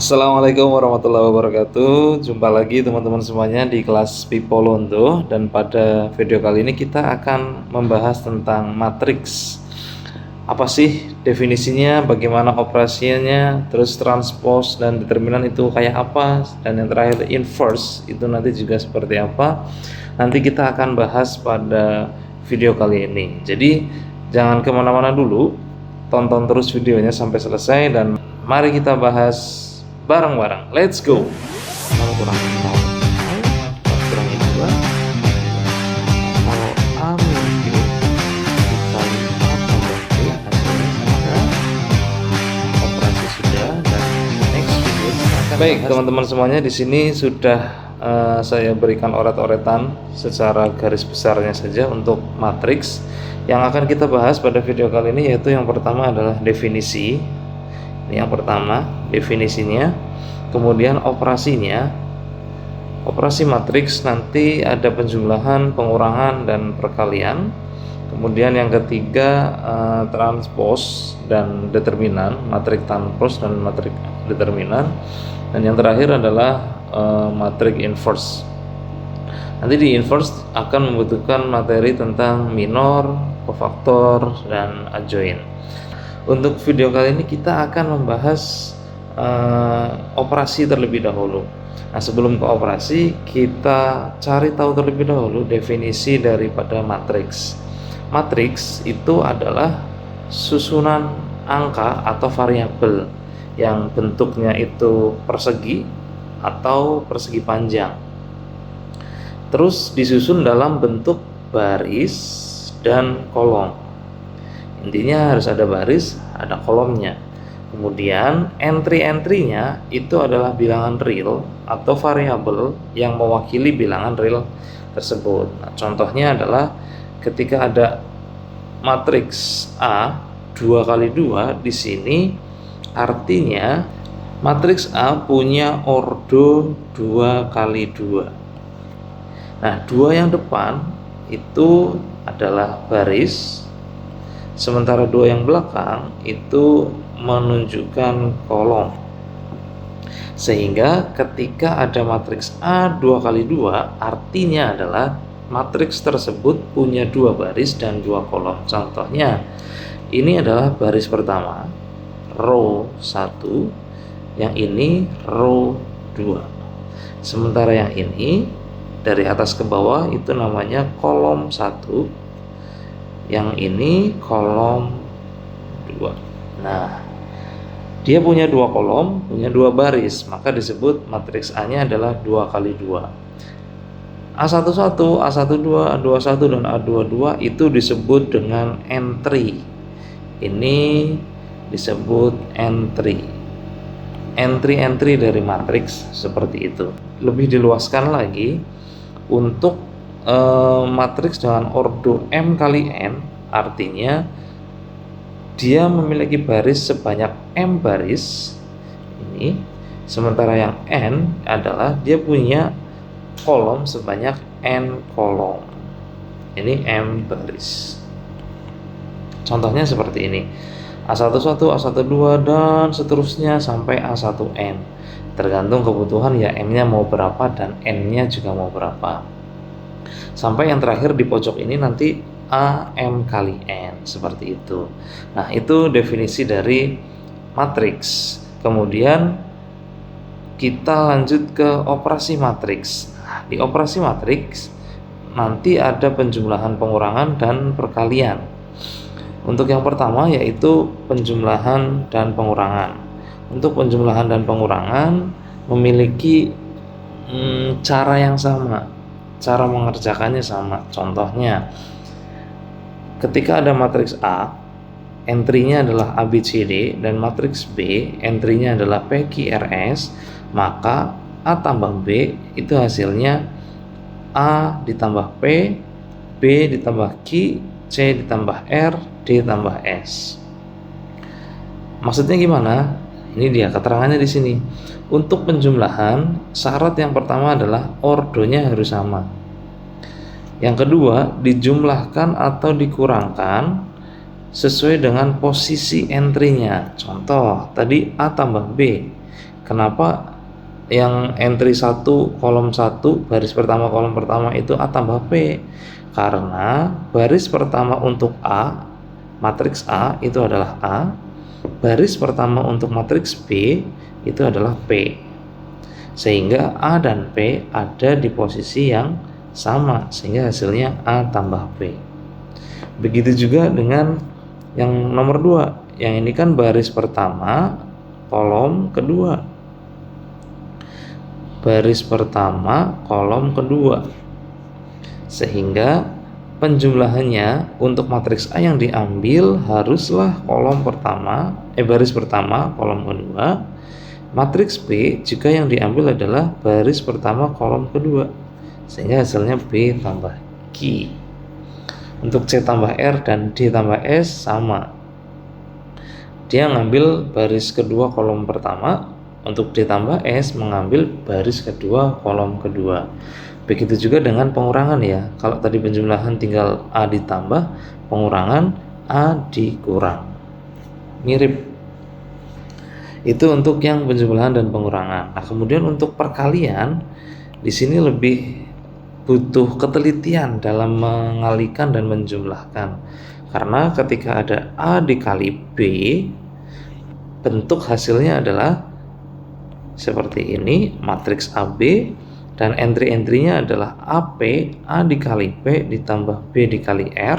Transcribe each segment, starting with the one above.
Assalamualaikum warahmatullahi wabarakatuh. Jumpa lagi teman-teman semuanya di kelas Pipolondo, dan pada video kali ini kita akan membahas tentang matriks. Apa sih definisinya, bagaimana operasinya, terus transpose dan determinan itu kayak apa, dan yang terakhir inverse itu nanti juga seperti apa. Nanti kita akan bahas pada video kali ini. Jadi jangan kemana-mana dulu, tonton terus videonya sampai selesai dan mari kita bahas bareng-bareng. Let's go. Kalau kurang tahu, kurang ini dua. Kalau A min B dikali A tambah B hasilnya sama. Operasi sudah, dan next video kita akan baik teman-teman semuanya. Di sini sudah saya berikan oret-oretan secara garis besarnya saja untuk matriks. Yang akan kita bahas pada video kali ini yaitu yang pertama adalah definisi. Ini yang pertama, definisinya. Kemudian operasinya. Operasi matriks nanti ada penjumlahan, pengurangan, dan perkalian. Kemudian yang ketiga, transpose dan determinan, matrik transpose dan matrik determinan. Dan yang terakhir adalah matrik inverse. Nanti di inverse akan membutuhkan materi tentang minor, kofaktor, dan adjoint. Untuk video kali ini kita akan membahas operasi terlebih dahulu. Nah, sebelum ke operasi, kita cari tahu terlebih dahulu definisi daripada matriks. Matriks itu adalah susunan angka atau variabel yang bentuknya itu persegi atau persegi panjang. Terus disusun dalam bentuk baris dan kolom. Intinya harus ada baris, ada kolomnya. Kemudian entry-entry-nya itu adalah bilangan real atau variabel yang mewakili bilangan real tersebut. Nah, contohnya adalah ketika ada matriks A 2 kali 2 di sini, artinya matriks A punya ordo 2 kali 2. Nah, 2 yang depan itu adalah baris, sementara 2 yang belakang itu menunjukkan kolom. Sehingga ketika ada matriks A 2 kali 2, artinya adalah matriks tersebut punya 2 baris dan 2 kolom. Contohnya, ini adalah baris pertama, row 1, yang ini row 2. Sementara yang ini dari atas ke bawah itu namanya kolom 1, yang ini kolom 2. Nah, dia punya 2 kolom, punya 2 baris, maka disebut matriks A-nya adalah 2 kali 2. A11, A12, A21, dan A22 itu disebut dengan entry. Ini disebut entry. Entry-entry dari matriks seperti itu. Lebih diluaskan lagi, untuk matriks dengan ordo M kali N, artinya dia memiliki baris sebanyak M baris ini, sementara yang N adalah dia punya kolom sebanyak N kolom. Ini M baris. Contohnya seperti ini, A11, A12, dan seterusnya sampai A1N. Tergantung kebutuhan ya, M-nya mau berapa dan N-nya juga mau berapa. Sampai yang terakhir di pojok ini nanti AM kali N, seperti itu. Nah, itu definisi dari matriks. Kemudian kita lanjut ke operasi matriks. Nah, di operasi matriks nanti ada penjumlahan, pengurangan, dan perkalian. Untuk yang pertama yaitu penjumlahan dan pengurangan. Untuk penjumlahan dan pengurangan memiliki cara yang sama. Cara mengerjakannya sama. Contohnya, ketika ada matriks A, entry-nya adalah ABCD, dan matriks B, entry-nya adalah PQRS, maka A tambah B itu hasilnya A ditambah P, B ditambah Q, C ditambah R, D ditambah S. Maksudnya gimana? Ini dia keterangannya di sini. Untuk penjumlahan, syarat yang pertama adalah ordonya harus sama. Yang kedua, dijumlahkan atau dikurangkan sesuai dengan posisi entry-nya. Contoh, tadi A tambah B. Kenapa yang entry 1 kolom 1 baris pertama kolom pertama itu A tambah P? Karena baris pertama untuk A, matriks A itu adalah A, baris pertama untuk matriks B itu adalah P. Sehingga A dan P ada di posisi yang sama, sehingga hasilnya A tambah P. Begitu juga dengan yang nomor 2. Yang ini kan baris pertama kolom kedua. Baris pertama kolom kedua, sehingga penjumlahannya untuk matriks A yang diambil haruslah kolom pertama baris pertama kolom kedua, matriks B juga yang diambil adalah baris pertama kolom kedua, sehingga hasilnya B tambah Q. Untuk C tambah R dan D tambah S sama, dia ngambil baris kedua kolom pertama. Untuk D tambah S mengambil baris kedua kolom kedua. Begitu juga dengan pengurangan ya. Kalau tadi penjumlahan tinggal A ditambah, pengurangan A dikurang. Mirip. Itu untuk yang penjumlahan dan pengurangan. Nah, kemudian untuk perkalian di sini lebih butuh ketelitian dalam mengalikan dan menjumlahkan. Karena ketika ada A dikali B, bentuk hasilnya adalah seperti ini, matriks AB, dan entry-entrynya adalah AP, A dikali P ditambah B dikali R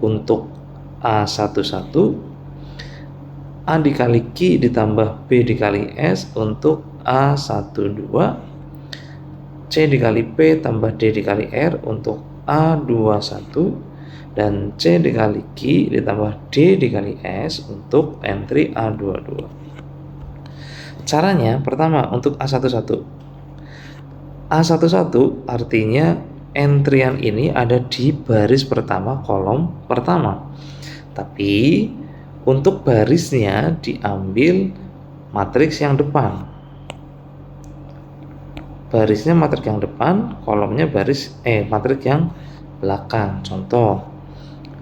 untuk A11, A dikali Q ditambah B dikali S untuk A12, C dikali P tambah D dikali R untuk A21, dan C dikali Q ditambah D dikali S untuk entry A22. Caranya pertama untuk A11. A11 artinya entryan ini ada di baris pertama kolom pertama. Tapi untuk barisnya diambil matriks yang depan. Barisnya matriks yang depan, kolomnya matriks yang belakang. Contoh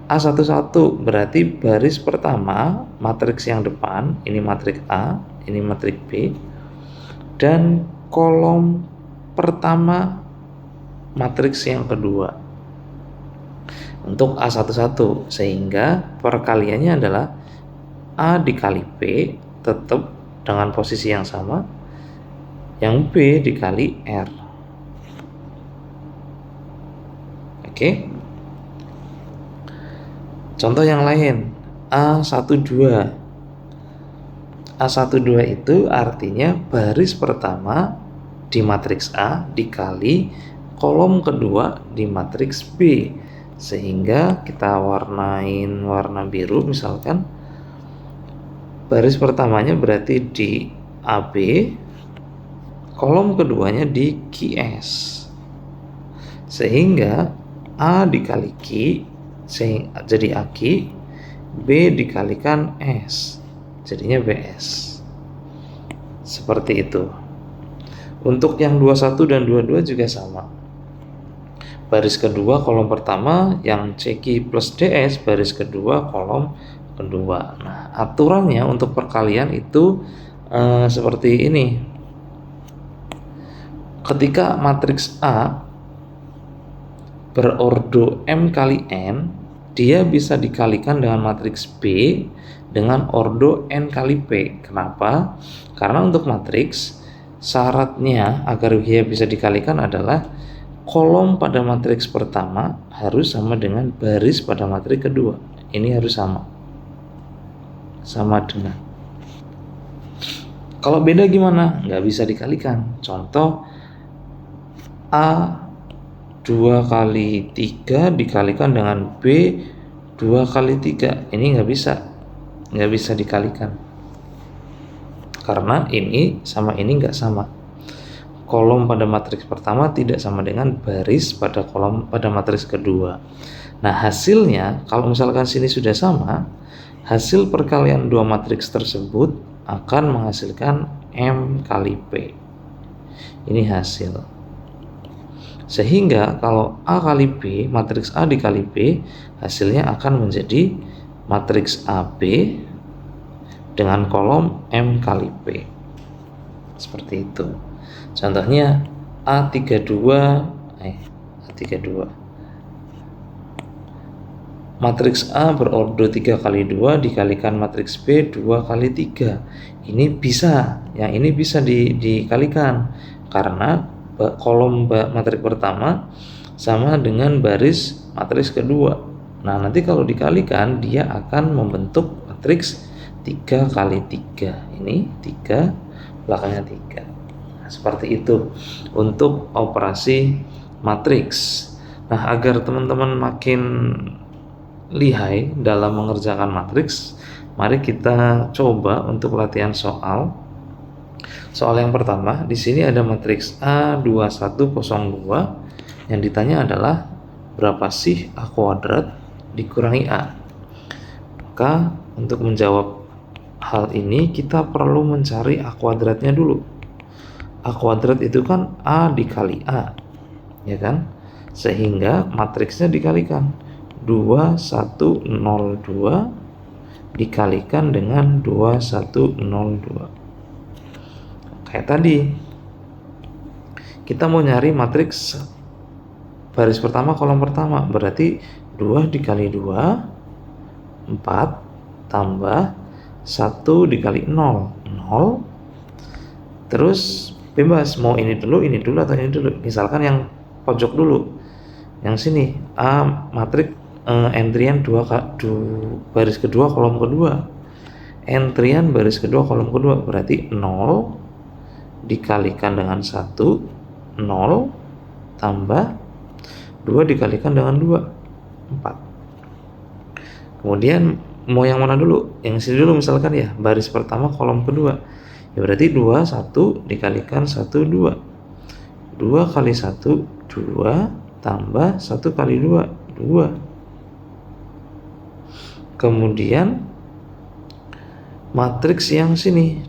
A11 berarti baris pertama matriks yang depan, ini matriks A, ini matriks B, dan kolom pertama matriks yang kedua untuk A11, sehingga perkaliannya adalah A dikali P tetap dengan posisi yang sama, yang B dikali R. Oke. Contoh yang lain, A12. A12 itu artinya baris pertama di matriks A dikali kolom kedua di matriks B, sehingga kita warnain warna biru. Misalkan baris pertamanya berarti di AB, kolom keduanya di QS, sehingga A dikali Q jadi AK, B dikalikan S jadinya BS. Seperti itu. Untuk yang 21 dan 22 juga sama. Baris kedua kolom pertama, yang CQ plus DS baris kedua kolom kedua. Nah, aturannya untuk perkalian itu seperti ini. Ketika matriks A berordo M kali N, dia bisa dikalikan dengan matriks B dengan ordo N kali P. Kenapa? Karena untuk matriks, syaratnya agar dia bisa dikalikan adalah kolom pada matriks pertama harus sama dengan baris pada matriks kedua. Ini harus sama dengan. Kalau beda gimana? Nggak bisa dikalikan. Contoh A 2 kali 3 dikalikan dengan B 2 kali 3. Ini nggak bisa dikalikan, karena ini sama ini nggak sama. Kolom pada matriks pertama tidak sama dengan baris pada matriks kedua. Nah, hasilnya kalau misalkan sini sudah sama, hasil perkalian dua matriks tersebut akan menghasilkan M kali P. Ini hasil. Sehingga kalau A kali B, matriks A dikali B, hasilnya akan menjadi matriks AB dengan kolom M kali P. seperti itu. Contohnya A32 matriks A berordo 3 kali 2 dikalikan matriks B 2 kali 3. Ini bisa, yang ini bisa dikalikan karena kolom matriks pertama sama dengan baris matriks kedua. Nah, nanti kalau dikalikan dia akan membentuk matriks 3 kali 3. Ini 3, belakangnya 3. Nah, seperti itu untuk operasi matriks. Nah, agar teman-teman makin lihai dalam mengerjakan matriks, mari kita coba untuk latihan soal. Soal yang pertama, di sini ada matriks A2102. Yang ditanya adalah berapa sih A kuadrat dikurangi A. Maka untuk menjawab hal ini kita perlu mencari A kuadratnya dulu. A kuadrat itu kan A dikali A, ya kan? Sehingga matriksnya dikalikan. 2102 dikalikan dengan 2102. Kayak tadi kita mau nyari matriks baris pertama kolom pertama, berarti 2 dikali 2 4 tambah 1 dikali 0 0. Terus bebas mau ini dulu atau ini dulu. Misalkan yang pojok dulu, yang sini A matriks entrian 2 baris kedua kolom kedua, entrian baris kedua kolom kedua, berarti 0 dikalikan dengan 1 0 tambah 2 dikalikan dengan 2 4. Kemudian mau yang mana dulu? Yang sini dulu misalkan ya, baris pertama kolom kedua, ya berarti 2 1 dikalikan 1 2 2 kali 1 2 tambah 1 kali 2 2. Kemudian matriks yang sini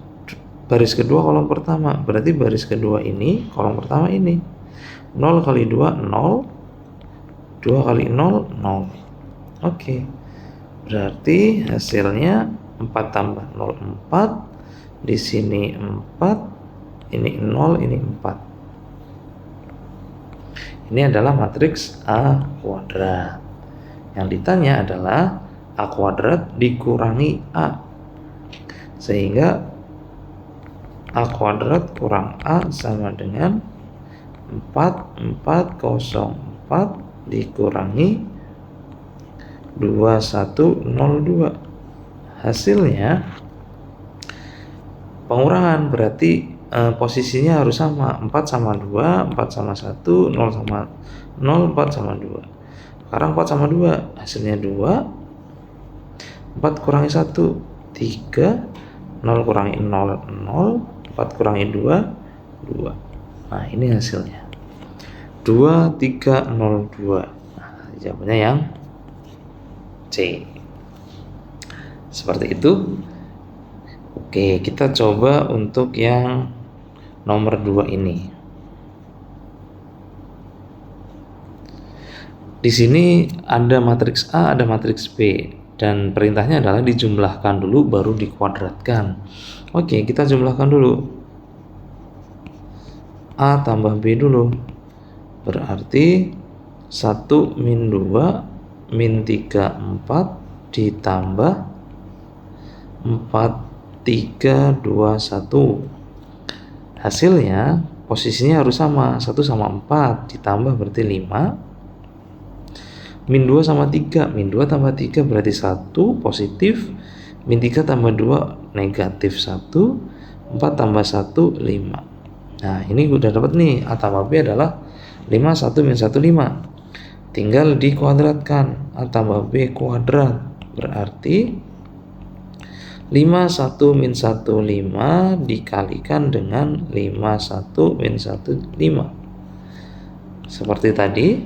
baris kedua kolom pertama, berarti baris kedua ini kolom pertama ini 0 kali 2 0 2 kali 0 0. Oke, berarti hasilnya 4 tambah 0 4. Di sini 4, ini 0, ini 4. Ini adalah matriks A kuadrat. Yang ditanya adalah A kuadrat dikurangi A, sehingga A kuadrat kurang A sama dengan 4404 dikurangi 2102. Hasilnya pengurangan, berarti posisinya harus sama, 4 sama 2, 4 sama 1, 0 sama 0, 4 sama 2. Sekarang 4 sama 2, hasilnya 2. 4 kurangi 1 3, 0 kurangi 0 0, 4 kurangi 2 2. Nah, ini hasilnya 2302. Nah, jawabannya yang C. Seperti itu. Oke, kita coba untuk yang nomor 2 ini. Di sini ada matriks A, ada matriks B, dan perintahnya adalah dijumlahkan dulu baru dikuadratkan. Oke, kita jumlahkan dulu. A tambah B dulu. Berarti 1 min 2 min 3 4 ditambah 4 3 2 1. Hasilnya posisinya harus sama, 1 sama 4 ditambah berarti 5. Min 2 sama 3, min 2 tambah 3 berarti 1 positif, min 3 tambah 2 negatif 1, 4 tambah 1 5. Nah, ini udah dapat nih, A tambah B adalah 5 1 min 1 5. Tinggal dikuadratkan, A tambah B kuadrat berarti 5 1 min 1 5 dikalikan dengan 5 1 min 1 5. Seperti tadi,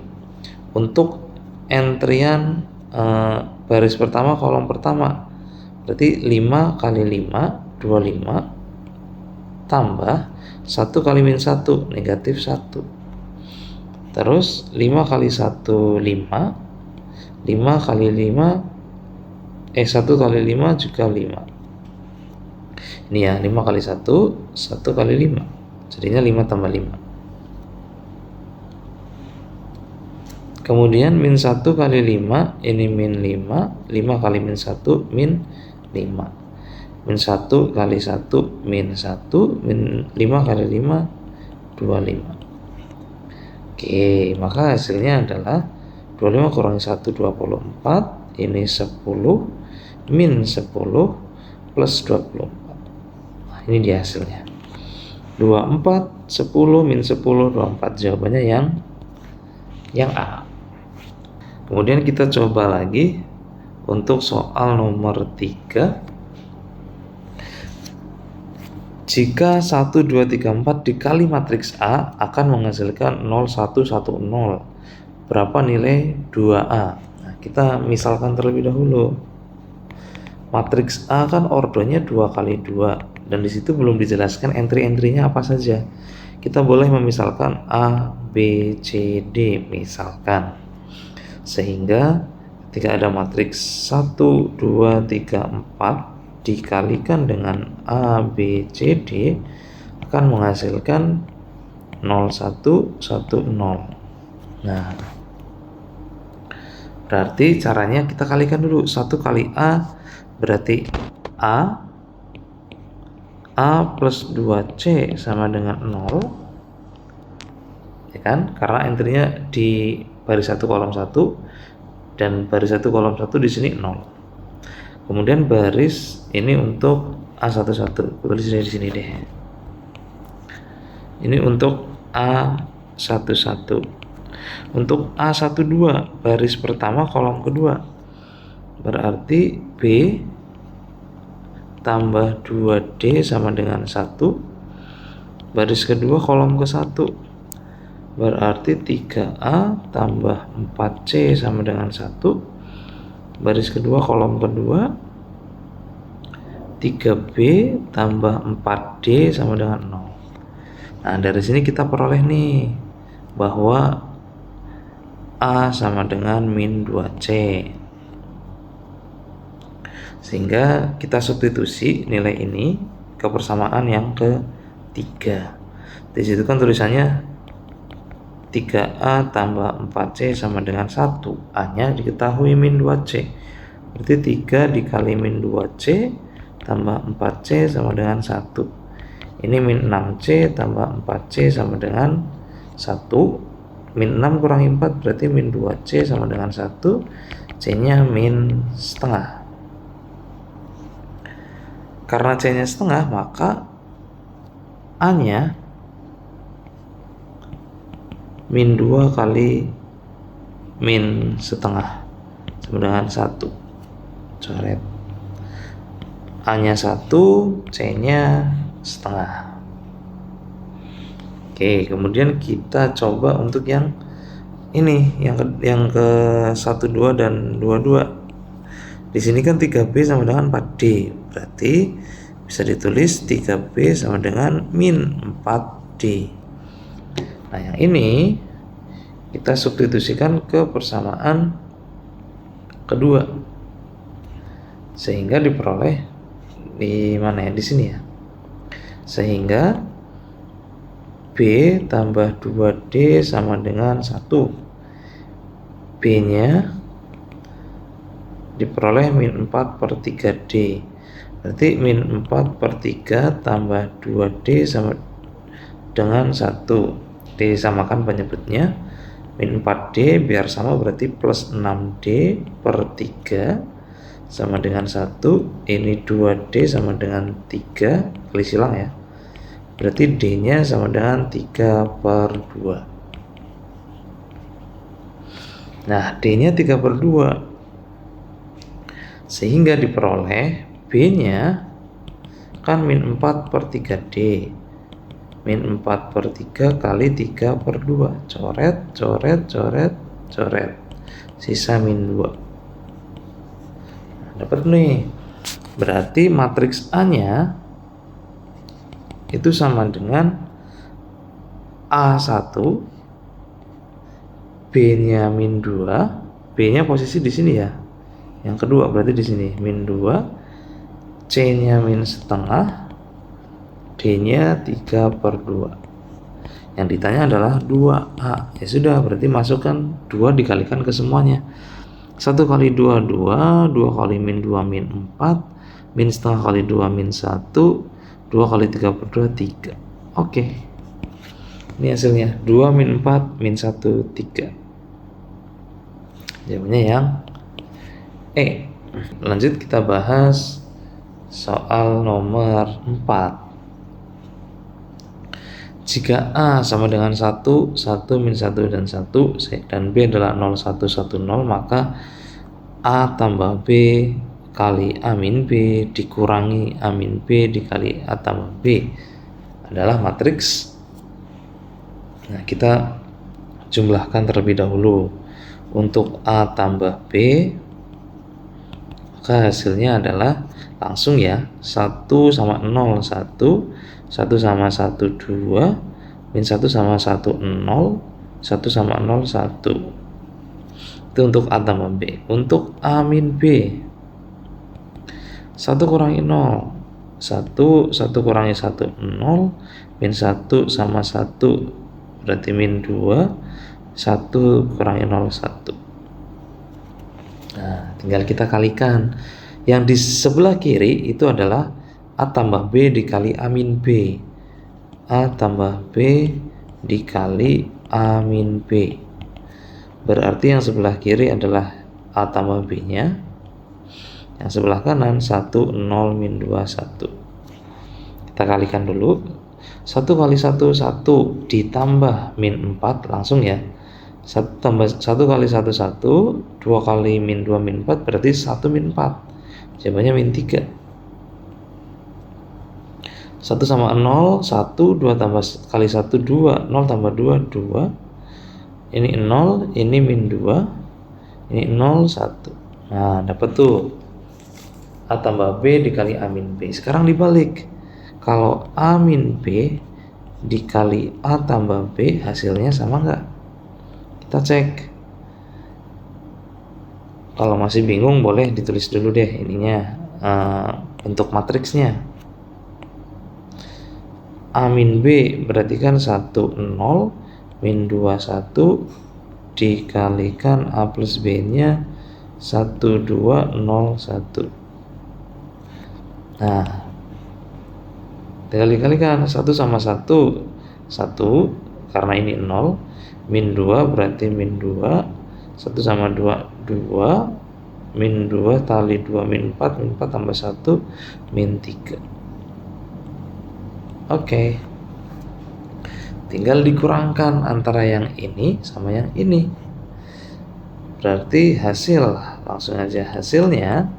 untuk entrian baris pertama kolom pertama, berarti 5 kali 5 25 tambah 1 kali min 1 negatif 1. Terus 5 kali 1 5, 5 kali 5 1 kali 5 juga 5. Ini ya, 5 kali 1, 1 kali 5. Jadinya 5 tambah 5. Kemudian min 1 kali 5, ini min 5, 5 kali min 1, min 5. Min 1 kali 1, min 1, min 5 kali 5, 25. Oke, maka hasilnya adalah 25 kurangi 1, 24. Ini 10, min 10, plus 24. Nah, ini dia hasilnya. 24, 10, min 10, 24. Jawabannya yang A. Kemudian kita coba lagi untuk soal nomor 3. Jika 1, 2, 3, 4 dikali matriks A akan menghasilkan 0, 1, 1, 0. Berapa nilai 2A? Nah, kita misalkan terlebih dahulu. Matriks A kan ordernya 2 kali 2. Dan disitu belum dijelaskan entry-entrynya apa saja. Kita boleh memisalkan A, B, C, D misalkan. Sehingga ketika ada matriks 1, 2, 3, 4 dikalikan dengan A, B, C, D akan menghasilkan 0, 1, 1, 0. Nah, berarti caranya kita kalikan dulu. 1 kali A berarti A plus 2C sama dengan 0, ya kan? Karena entry-nya di baris 1 kolom 1 dan baris 1 kolom 1 di sini 0. Kemudian baris ini untuk A11, tulis di sini deh. Ini untuk A11. Untuk A12 baris pertama kolom kedua berarti B tambah 2D sama dengan 1. Baris kedua kolom ke-1 berarti 3A tambah 4C sama dengan 1. Baris kedua kolom kedua 3B tambah 4D sama dengan 0. Nah, dari sini kita peroleh nih bahwa A sama dengan min 2C. Sehingga kita substitusi nilai ini ke persamaan yang ketiga. Di situ kan tulisannya 3A tambah 4C sama dengan 1. A-nya diketahui min 2C. Berarti 3 dikali min 2C tambah 4C sama dengan 1. Ini min 6C tambah 4C sama dengan 1. Min 6 kurangi 4 berarti min 2C sama dengan 1. C-nya min setengah. Karena C-nya setengah, maka A-nya min 2 kali min setengah sama dengan 1. Coret. A-nya 1, C-nya setengah. Oke, kemudian kita coba untuk yang ini, yang ke 12 dan 22. Di sini kan 3B sama dengan 4D. Berarti bisa ditulis 3B sama dengan min 4D. Nah, yang ini kita substitusikan ke persamaan kedua. Sehingga diperoleh di mana ya? Di sini ya. Sehingga B tambah 2D sama dengan 1. B-nya diperoleh min 4 per 3D. Berarti min 4 per 3 tambah 2D sama dengan 1. Disamakan penyebutnya. Min 4D biar sama berarti plus 6D per 3 sama dengan 1. Ini 2D sama dengan 3. Kali silang ya. Berarti D-nya sama dengan 3 per 2. Nah, D-nya 3 per 2. Sehingga diperoleh B-nya kan min 4 per 3D. Min 4 per 3 kali 3 per 2. Coret, coret, coret, coret. Sisa min 2. Nah, dapat nih. Berarti matriks A-nya itu sama dengan A1, B-nya min 2, B-nya posisi di sini ya. Yang kedua berarti di sini min 2, C-nya min setengah, D-nya 3/2. Yang ditanya adalah 2A. Ya sudah, berarti masukkan 2 dikalikan ke semuanya. 1 kali 2, 2. 2 kali min 2, min 4. Min setengah kali 2, min 1. 2 kali 3/2, 3. Oke. Ini hasilnya 2 min 4 min 1, 3. Jawabannya yang E. Lanjut kita bahas soal nomor 4. Jika A sama dengan 1, 1 min 1 dan 1, dan B adalah 0, 1, 1, 0, maka A tambah B kali A min B dikurangi A min B dikali A tambah B adalah matriks. Nah, kita jumlahkan terlebih dahulu. Untuk A tambah B, maka hasilnya adalah langsung ya, 1 sama 0, 1, 1 sama 1, 2, min 1 sama 1, 0, 1 sama 0, 1. Itu untuk A tambah B. Untuk A min B, 1 kurangi 0, 1, 1 kurangi 1, 0, min 1 sama 1, berarti min 2, 1 kurangi 0, 1. Nah, tinggal kita kalikan. Yang di sebelah kiri itu adalah A tambah B dikali A min B. A tambah B dikali A min B. Berarti yang sebelah kiri adalah A tambah B nya. Yang sebelah kanan 1, 0, min 2, 1. Kita kalikan dulu. 1 kali 1, 1 ditambah min 4 langsung ya. 1 kali 1, 1. 2 kali min 2, min 4 berarti 1 min 4. Jawabannya min 3. 1 sama 0, 1, 2 tambah kali 1, 2, 0 tambah 2, 2. Ini 0, ini min 2, ini 0, 1. Nah, dapat tuh A tambah B dikali A min B. Sekarang dibalik. Kalau A min B dikali A tambah B, hasilnya sama nggak? Kita cek. Kalau masih bingung boleh ditulis dulu deh ininya, bentuk matriksnya. A min B berarti kan 1, 0, min 2, 1 dikalikan A plus B nya 1, 2, 0, 1. Nah, tinggal dikalikan 1 sama 1, 1 karena ini 0, min 2 berarti min 2, 1 sama 2, 2, min 2 kali 2, min 4, min 4 tambah 1, min 3. Oke. Tinggal dikurangkan antara yang ini sama yang ini. Berarti hasil, langsung aja hasilnya,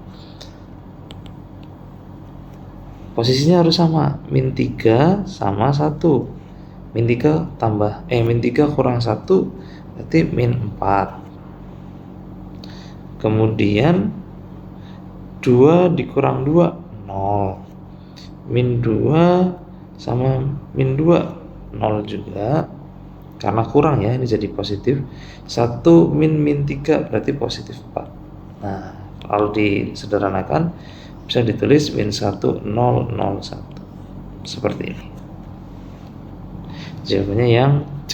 posisinya harus sama, min 3 sama 1. Min 3 tambah, min 3 kurang 1 berarti min 4. Kemudian 2 dikurang 2, 0. Min 2 sama min 2, 0 juga. Karena kurang ya, ini jadi positif. 1 min 3 berarti positif 4. Nah, kalau disederhanakan bisa ditulis min 1, 0, 0, 1. Seperti ini. Jawabannya yang C.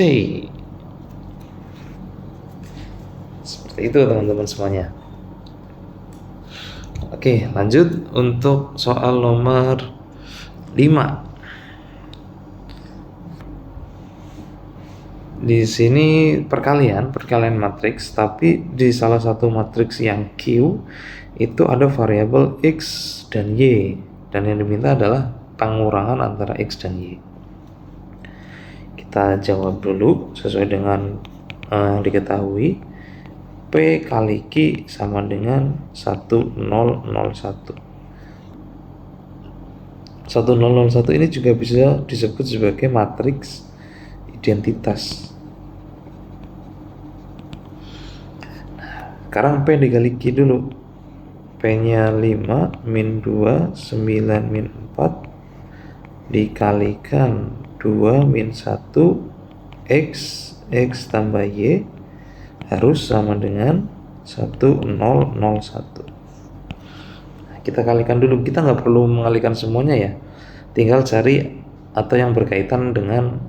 Seperti itu teman-teman semuanya. Oke, lanjut untuk soal nomor 5. Di sini perkalian matriks, tapi di salah satu matriks yang Q itu ada variabel X dan Y, dan yang diminta adalah pengurangan antara X dan Y. Kita jawab dulu sesuai dengan yang diketahui. P kali Q sama dengan 1001. 1001 ini juga bisa disebut sebagai matriks identitas. Nah, sekarang P dikali Q dulu. P nya 5, min 2, 9, min 4 dikalikan 2, min 1, X tambah Y harus sama dengan 1001. Nah, kita kalikan dulu, kita nggak perlu mengalikan semuanya ya, tinggal cari atau yang berkaitan dengan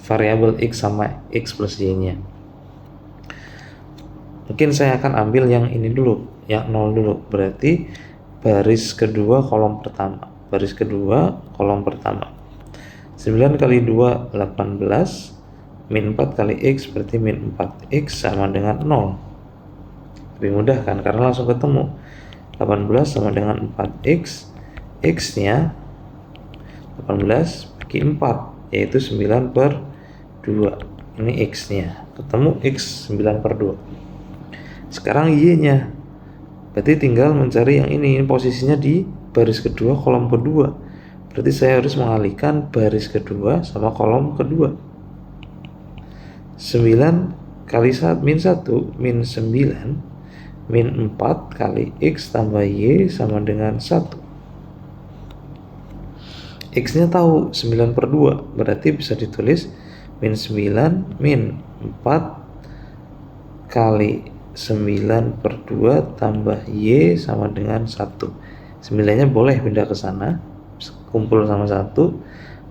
variabel X sama X plus Y-nya. Mungkin saya akan ambil yang ini dulu, yang 0 dulu. Berarti baris kedua kolom pertama. Baris kedua kolom pertama. 9 kali 2 18, min 4 kali X berarti min 4X sama dengan 0. Lebih mudah kan, karena langsung ketemu. 18 sama dengan 4X, X-nya 18 bagi 4, yaitu 9 per 2. Ini X-nya, ketemu X 9 per 2. Sekarang Y-nya, berarti tinggal mencari yang ini posisinya di baris kedua kolom kedua. Berarti saya harus mengalihkan baris kedua sama kolom kedua. 9 kali min 1 min 9 min 4 kali X tambah Y sama dengan 1. X nya tahu 9 per 2, berarti bisa ditulis min 9 min 4 kali 9 per 2 tambah Y sama dengan 1. 9 nya boleh pindah ke sana, kumpul sama 1.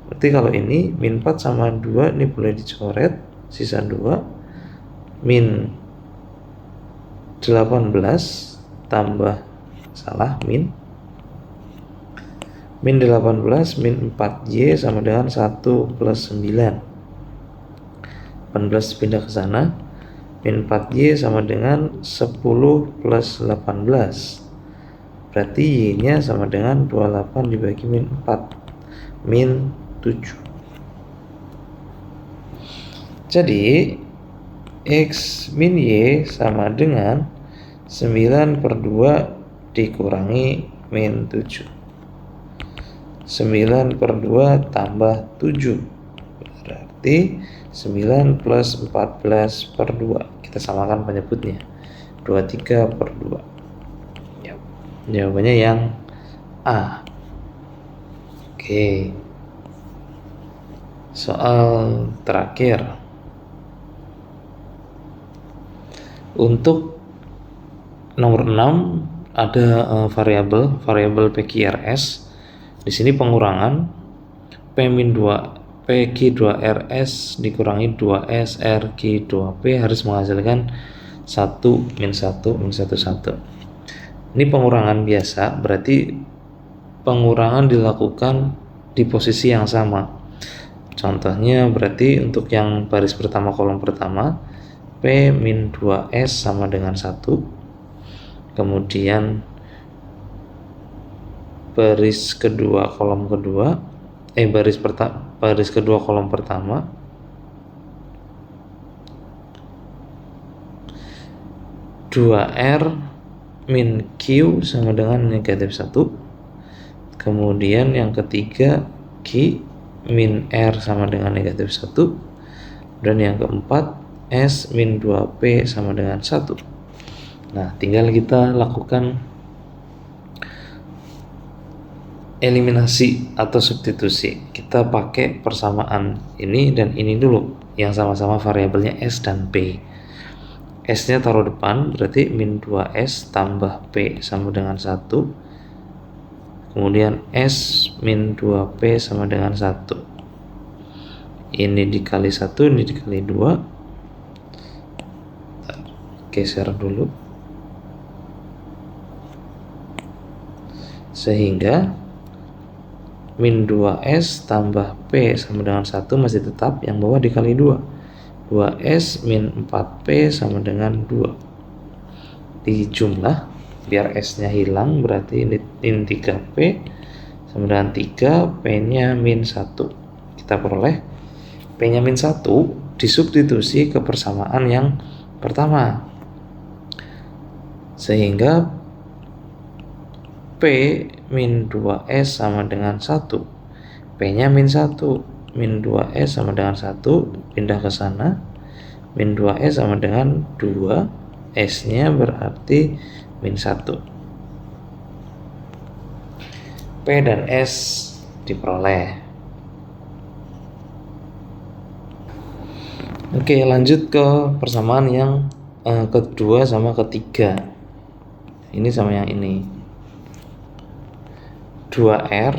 Berarti kalau ini min 4 sama 2 ini boleh dicoret, sisa 2. Min 18 tambah min 18 min 4Y sama dengan 1 plus 9. 18 pindah ke sana, min 4Y sama dengan 10 plus 18. Berarti Y-nya sama dengan 28 dibagi min 4, min 7. Jadi X min Y sama dengan 9 per 2 dikurangi min 7. 9 per 2 tambah 7, berarti 9 plus 14 per 2. Kita samakan penyebutnya, 23 per 2. Jawabannya yang A. Oke, soal terakhir. Untuk nomor 6 ada variabel PQRS. Di sini pengurangan PQ2RS dikurangi 2S RQ2P harus menghasilkan 1 min 1 min 1 1. Ini pengurangan biasa, berarti pengurangan dilakukan di posisi yang sama. Contohnya berarti untuk yang baris pertama kolom pertama P min 2S sama dengan 1. Kemudian baris kedua kolom kedua baris kedua kolom pertama (2R min Q sama dengan negatif 1). Kemudian yang ketiga Q min R sama dengan negatif 1. Dan yang keempat S min 2P sama dengan 1. Nah, tinggal kita lakukan eliminasi atau substitusi. Kita pakai persamaan ini dan ini dulu, yang sama-sama variabelnya S dan P. S nya taruh depan, berarti min 2S tambah P sama dengan 1. Kemudian S min 2P sama dengan 1. Ini dikali 1, ini dikali 2. Geser dulu, sehingga min 2S tambah P sama dengan 1 masih tetap, yang bawah dikali 2. 2S min 4P sama dengan 2. Dijumlah biar S nya hilang, berarti ini 3P sama dengan 3, P nya min 1. Kita peroleh P nya min 1 disubstitusi ke persamaan yang pertama, sehingga P min 2S sama dengan 1. P nya min 1, min 2S sama dengan 1, pindah ke sana, min 2S sama dengan 2, S nya berarti min 1. P dan S diperoleh. Oke, lanjut ke persamaan yang kedua sama ketiga. Ini sama yang ini. 2R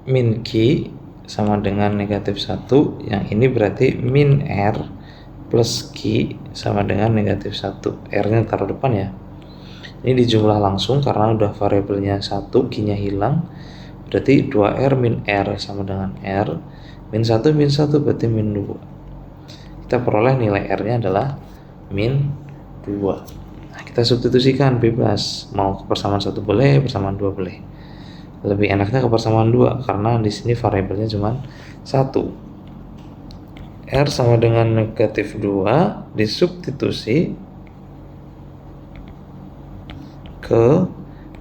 min Q sama dengan negatif 1, yang ini berarti min R plus Q sama dengan negatif 1. R nya taruh depan ya. Ini dijumlah langsung karena udah variabelnya 1, Q nya hilang, berarti 2R min R sama dengan R, min 1 berarti min 2. Kita peroleh nilai R nya adalah min 2. Nah, kita substitusikan bebas, mau ke persamaan 1 boleh, persamaan 2 boleh. Lebih enaknya ke persamaan 2 karena di sini variabelnya cuma 1. R sama dengan negatif 2 disubstitusi ke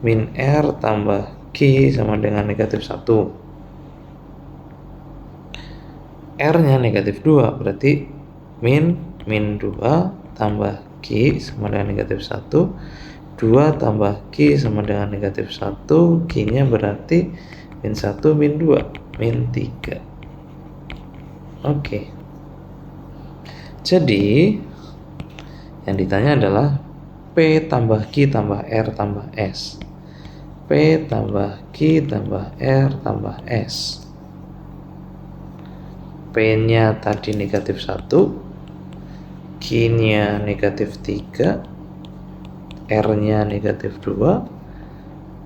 min R tambah Q sama dengan negatif 1. R nya negatif 2 berarti min 2 tambah Q sama dengan negatif 1, 2 tambah Q sama dengan negatif 1, Q nya berarti min 1 min 2 min 3. Oke. Jadi yang ditanya adalah P tambah Q tambah R tambah S. P tambah Q tambah R tambah S. P nya tadi negatif 1, Q nya negatif 3, R nya negatif 2,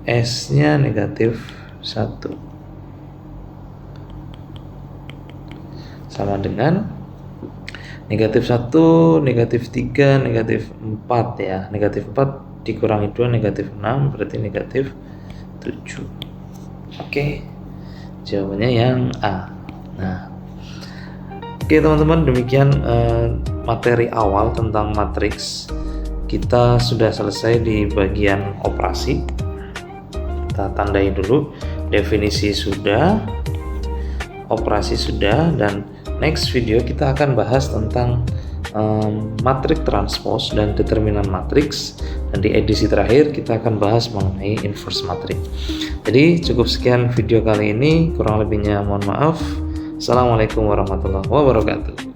S nya negatif 1. Sama dengan negatif 1, negatif 3, negatif 4 ya. Negatif 4 dikurangi 2, negatif 6 berarti negatif 7. Oke, jawabannya yang A. Nah, oke teman-teman, demikian materi awal tentang matriks. Kita sudah selesai di bagian operasi. Kita tandai dulu, definisi sudah, operasi sudah, dan next video kita akan bahas tentang matrik transpose dan determinan matriks, dan di edisi terakhir kita akan bahas mengenai inverse matrik. Jadi cukup sekian video kali ini, kurang lebihnya mohon maaf. Assalamualaikum warahmatullahi wabarakatuh.